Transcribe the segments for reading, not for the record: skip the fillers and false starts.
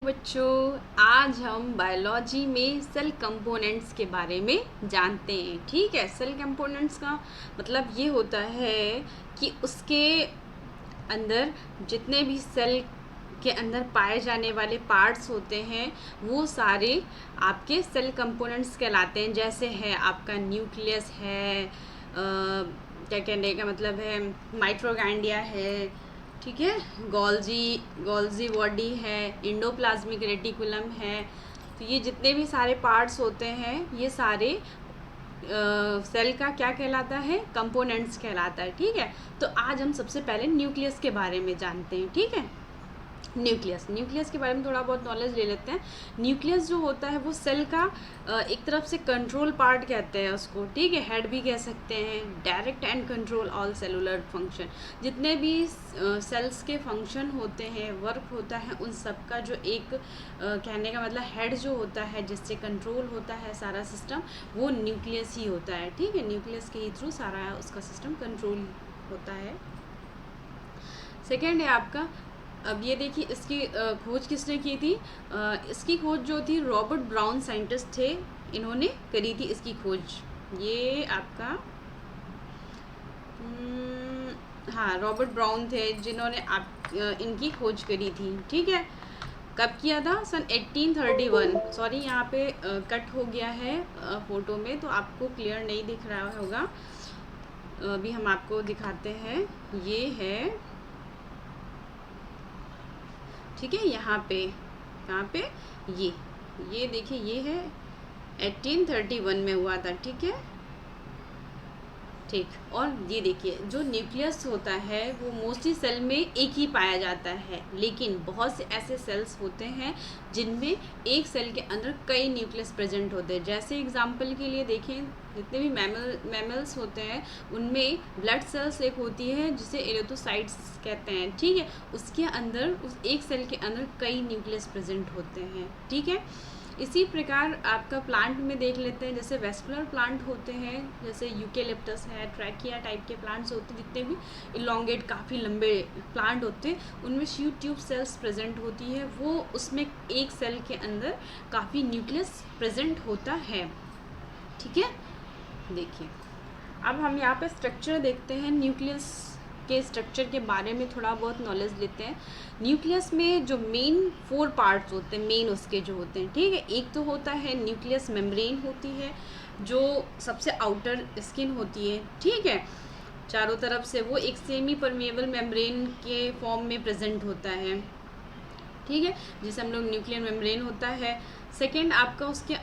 बच्चों, आज हम बायोलॉजी में सेल कंपोनेंट्स के बारे में जानते हैं। ठीक है, सेल कंपोनेंट्स का मतलब ये होता है कि उसके अंदर जितने भी सेल के अंदर पाए जाने वाले पार्ट्स होते हैं वो सारे आपके सेल कंपोनेंट्स कहलाते हैं। जैसे है आपका न्यूक्लियस है, क्या कहने का मतलब है, माइट्रोगैंडिया है, ठीक है, गोल्जी बॉडी है, इंडोप्लाज्मिक रेटिकुलम है। तो ये जितने भी सारे पार्ट्स होते हैं ये सारे सेल का क्या कहलाता है, कंपोनेंट्स कहलाता है। ठीक है, तो आज हम सबसे पहले न्यूक्लियस के बारे में जानते हैं। ठीक है, न्यूक्लियस के बारे में थोड़ा बहुत नॉलेज ले लेते हैं। न्यूक्लियस जो होता है वो सेल का एक तरफ से कंट्रोल पार्ट कहते हैं उसको। ठीक है, हेड भी कह सकते हैं। Direct and control all cellular function, जितने भी सेल्स के फंक्शन होते हैं, वर्क होता है, उन सब का जो एक कहने का मतलब हेड जो होता है जिससे कंट्रोल होता है सारा सिस्टम, वो न्यूक्लियस ही होता है। ठीक है, न्यूक्लियस के ही थ्रू सारा उसका सिस्टम कंट्रोल होता है। सेकेंड है आपका, अब ये देखिए इसकी खोज किसने की थी। इसकी खोज जो थी रॉबर्ट ब्राउन साइंटिस्ट थे, इन्होंने करी थी इसकी खोज। ये आपका हाँ, रॉबर्ट ब्राउन थे जिन्होंने इनकी खोज करी थी। ठीक है, कब किया था? सन 1831। सॉरी, यहाँ पे कट हो गया है फ़ोटो में, तो आपको क्लियर नहीं दिख रहा होगा। अभी हम आपको दिखाते हैं। ये है, ठीक है, यहाँ पे कहाँ पे, ये देखिए, ये है 1831 में हुआ था। ठीक है, ठीक। और ये देखिए, जो न्यूक्लियस होता है वो मोस्टली सेल में एक ही पाया जाता है, लेकिन बहुत से ऐसे सेल्स होते हैं जिनमें एक सेल के अंदर कई न्यूक्लियस प्रेजेंट होते हैं। जैसे एग्जांपल के लिए देखें, जितने भी मैमल्स होते हैं उनमें ब्लड सेल्स एक होती है जिसे एरिथ्रोसाइट्स कहते हैं। ठीक है, उसके अंदर उस एक सेल के अंदर कई न्यूक्लियस प्रेजेंट होते हैं। ठीक है, इसी प्रकार आपका प्लांट में देख लेते हैं। जैसे वेस्कुलर प्लांट होते हैं, जैसे यूकेलिप्टस है, ट्रैकिया टाइप के प्लांट्स होते हैं, जितने भी इलोंगेट काफ़ी लंबे प्लांट होते हैं उनमें शूट ट्यूब सेल्स प्रेजेंट होती है। वो उसमें एक सेल के अंदर काफ़ी न्यूक्लियस प्रेजेंट होता है। ठीक है, देखिए अब हम यहाँ पे स्ट्रक्चर देखते हैं। न्यूक्लियस के स्ट्रक्चर के बारे में थोड़ा बहुत नॉलेज लेते हैं। न्यूक्लियस में जो मेन 4 पार्ट्स होते हैं, मेन उसके जो होते हैं, ठीक है, एक तो होता है न्यूक्लियस मेम्ब्रेन होती है, जो सबसे आउटर स्किन होती है। ठीक है, चारों तरफ से वो एक सेमी परमेबल मेम्ब्रेन के फॉर्म में प्रेजेंट होता है। ठीक है, जिसे हम लोग न्यूक्लियर मेम्ब्रेन होता है। सेकेंड आपका उसके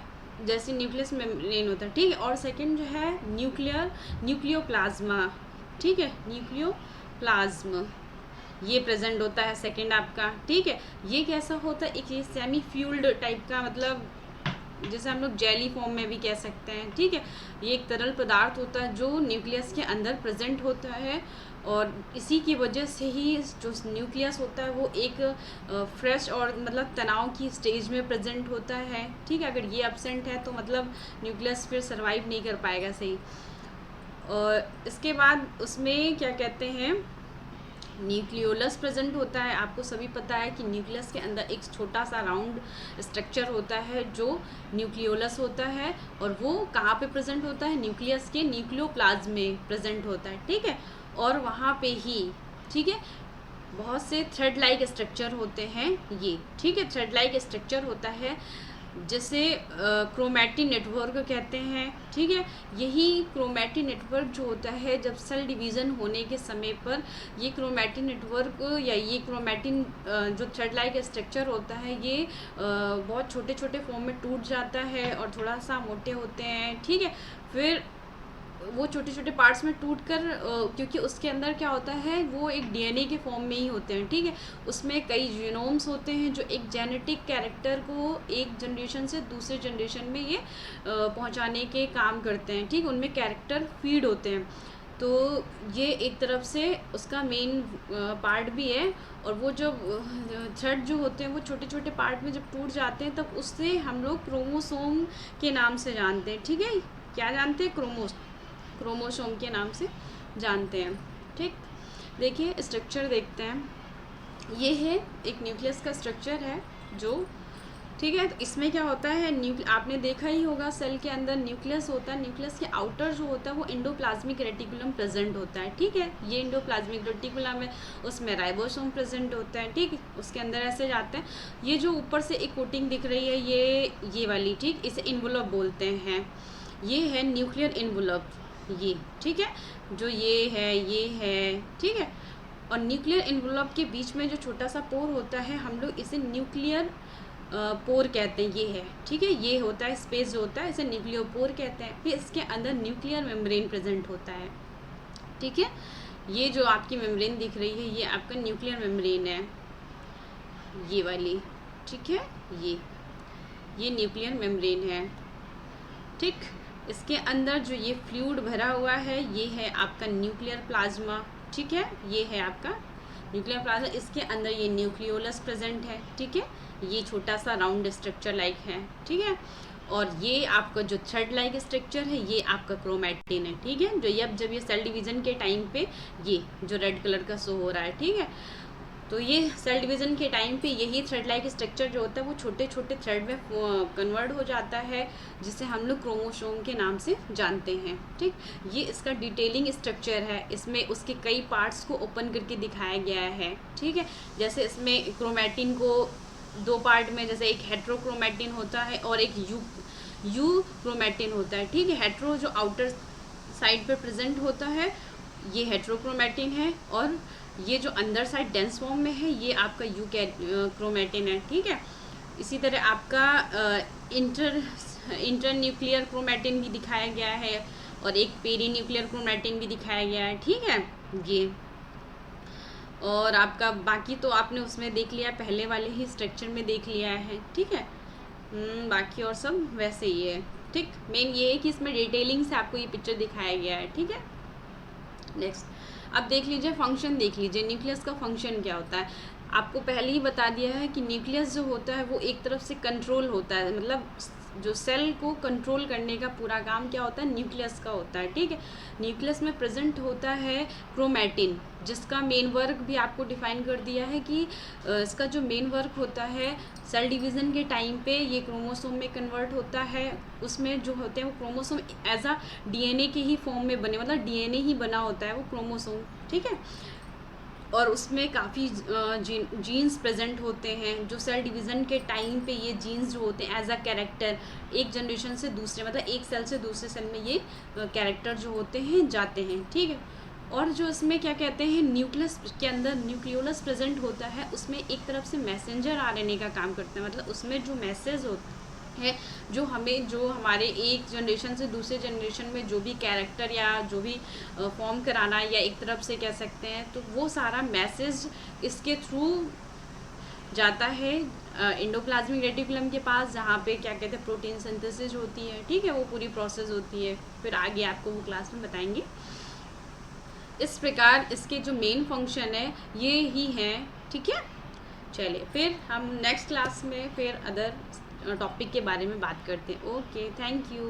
जैसे न्यूक्लियस मेम्ब्रेन होता है। ठीक है, और सेकेंड जो है न्यूक्लियोप्लाज्मा। ठीक है, न्यूक्लियोप्लाज्म ये प्रेजेंट होता है सेकेंड आपका। ठीक है, ये कैसा होता है, एक ये सेमी फ्यूल्ड टाइप का, मतलब जैसे हम लोग जेली फॉर्म में भी कह सकते हैं। ठीक है, ये एक तरल पदार्थ होता है जो न्यूक्लियस के अंदर प्रेजेंट होता है, और इसी की वजह से ही जो न्यूक्लियस होता है वो एक फ्रेश और मतलब तनाव की स्टेज में प्रेजेंट होता है। ठीक है, अगर ये एब्सेंट है तो मतलब न्यूक्लियस फिर सर्वाइव नहीं कर पाएगा सही। और इसके बाद उसमें क्या कहते हैं, न्यूक्लियोलस प्रेजेंट होता है। आपको सभी पता है कि न्यूक्लियस के अंदर एक छोटा सा राउंड स्ट्रक्चर होता है जो न्यूक्लियोलस होता है, और वो कहाँ पे प्रेजेंट होता है, न्यूक्लियस के न्यूक्लियोप्लाज्म में प्रेजेंट होता है। ठीक है, और वहाँ पे ही, ठीक है, बहुत से थ्रेड लाइक स्ट्रक्चर होते हैं ये। ठीक है, थ्रेड लाइक स्ट्रक्चर होता है जिसे क्रोमैटिन नेटवर्क कहते हैं। ठीक है, यही क्रोमैटिन नेटवर्क जो होता है, जब सेल डिवीज़न होने के समय पर ये क्रोमैटिन नेटवर्क या ये क्रोमैटिन जो थ्रेड लाइक स्ट्रक्चर होता है, ये बहुत छोटे छोटे फॉर्म में टूट जाता है और थोड़ा सा मोटे होते हैं। ठीक है, फिर वो छोटे छोटे पार्ट्स में टूट कर, क्योंकि उसके अंदर क्या होता है, वो एक डीएनए के फॉर्म में ही होते हैं। ठीक है, उसमें कई जीनोम्स होते हैं जो एक जेनेटिक कैरेक्टर को एक जनरेशन से दूसरे जनरेशन में ये पहुंचाने के काम करते हैं। ठीक, उनमें कैरेक्टर फीड होते हैं। तो ये एक तरफ से उसका मेन पार्ट भी है। और वो जो थ्रेड जो होते हैं वो छोटे छोटे पार्ट में जब टूट जाते हैं तब उससे हम लोग क्रोमोसोम के नाम से जानते हैं। ठीक है, क्या जानते हैं, क्रोमोसोम के नाम से जानते हैं। ठीक, देखिए स्ट्रक्चर देखते हैं। ये है एक न्यूक्लियस का स्ट्रक्चर है जो, ठीक है। तो इसमें क्या होता है, आपने देखा ही होगा सेल के अंदर न्यूक्लियस होता है, न्यूक्लियस के आउटर जो होता है वो एंडोप्लाज्मिक रेटिकुलम प्रेजेंट होता है, ठीक है। ये एंडोप्लाज्मिक रेटिकुलम है, उसमें राइबोसोम प्रेजेंट होता है, ठीक, उसके अंदर ऐसे जाते हैं। ये जो ऊपर से एक कोटिंग दिख रही है ये वाली, ठीक, इसे इन्वोलप बोलते हैं। ये है न्यूक्लियर इन्वोलप, ये, ठीक है, जो ये है, ठीक है। और न्यूक्लियर इन्वोलप के बीच में जो छोटा सा पोर होता है, हम लोग इसे न्यूक्लियर पोर कहते हैं, ये है, ठीक है। ये होता है स्पेस जो होता है, इसे न्यूक्लियोपोर कहते हैं। फिर इसके अंदर न्यूक्लियर मेम्ब्रेन प्रेजेंट होता है, ठीक है। ये जो आपकी मेम्ब्रेन दिख रही है ये आपका न्यूक्लियर मेम्ब्रेन है, ये वाली, ठीक है। ये न्यूक्लियर मेम्ब्रेन है, ठीक। इसके अंदर जो ये फ्लूइड भरा हुआ है ये है आपका न्यूक्लियर प्लाज्मा, ठीक है। ये है आपका न्यूक्लियर प्लाज्मा, इसके अंदर ये न्यूक्लियोलस प्रेजेंट है, ठीक है। ये छोटा सा राउंड स्ट्रक्चर लाइक है, ठीक है। और ये आपका जो थ्रेड लाइक स्ट्रक्चर है ये आपका क्रोमैटिन है, ठीक है। जो जब ये सेल डिवीज़न के टाइम पे ये जो रेड कलर का शो हो रहा है, ठीक है। तो ये सेल डिवीज़न के टाइम पे यही थ्रेड लाइक स्ट्रक्चर जो होता है वो छोटे छोटे थ्रेड में कन्वर्ट हो जाता है, जिसे हम लोग क्रोमोसोम के नाम से जानते हैं, ठीक। ये इसका डिटेलिंग स्ट्रक्चर है, इसमें उसके कई पार्ट्स को ओपन करके दिखाया गया है, ठीक है। जैसे इसमें क्रोमैटिन को दो पार्ट में, जैसे एक हेट्रोक्रोमैटिन होता है और एक यू क्रोमैटिन होता है, ठीक है। हेट्रो जो आउटर साइड पे प्रेजेंट होता है ये हेट्रोक्रोमैटिन है, और ये जो अंदर साइड डेंस फॉर्म में है ये आपका यू क्रोमैटिन है, ठीक है। इसी तरह आपका इंटर न्यूक्लियर क्रोमैटिन भी दिखाया गया है, और एक पेरी न्यूक्लियर क्रोमैटिन भी दिखाया गया है, ठीक है। ये और आपका बाकी तो आपने उसमें देख लिया, पहले वाले ही स्ट्रक्चर में देख लिया है, ठीक है। बाकी और सब वैसे ही है, ठीक। मेन ये है कि इसमें डिटेलिंग से आपको ये पिक्चर दिखाया गया है, ठीक है। नेक्स्ट अब देख लीजिए, फंक्शन देख लीजिए, न्यूक्लियस का फंक्शन क्या होता है। आपको पहले ही बता दिया है कि न्यूक्लियस जो होता है वो एक तरफ से कंट्रोल होता है, मतलब जो सेल को कंट्रोल करने का पूरा काम क्या होता है, न्यूक्लियस का होता है, ठीक है। न्यूक्लियस में प्रेजेंट होता है क्रोमैटिन, जिसका मेन वर्क भी आपको डिफाइन कर दिया है कि इसका जो मेन वर्क होता है सेल डिवीज़न के टाइम पे ये क्रोमोसोम में कन्वर्ट होता है। उसमें जो होते हैं वो क्रोमोसोम एज अ डीएनए के ही फॉर्म में बने, मतलब डीएनए ही बना होता है वो क्रोमोसोम, ठीक है। और उसमें काफ़ी जीन्स प्रेजेंट होते हैं, जो सेल डिवीज़न के टाइम पे ये जीन्स जो होते हैं एज अ कैरेक्टर एक जनरेशन से दूसरे, मतलब एक सेल से दूसरे सेल में ये कैरेक्टर जो होते हैं जाते हैं, ठीक है। और जो इसमें क्या कहते हैं, न्यूक्लियस के अंदर न्यूक्लियोलस प्रेजेंट होता है, उसमें एक तरफ से मैसेंजर आरएनए का काम करता है, मतलब उसमें जो मैसेज होता है जो हमारे एक जनरेशन से दूसरे जनरेशन में जो भी कैरेक्टर या जो भी फॉर्म कराना, या एक तरफ से कह सकते हैं, तो वो सारा मैसेज इसके थ्रू जाता है एंडोप्लाज्मिक रेटिकुलम के पास, जहाँ पे क्या कहते हैं प्रोटीन सिंथेसिस होती है, ठीक है। वो पूरी प्रोसेस होती है, फिर आगे आपको वो क्लास में बताएंगे। इस प्रकार इसके जो मेन फंक्शन है ये ही हैं, ठीक है। चलिए फिर हम नेक्स्ट क्लास में फिर अदर टॉपिक के बारे में बात करते हैं। Okay, thank you.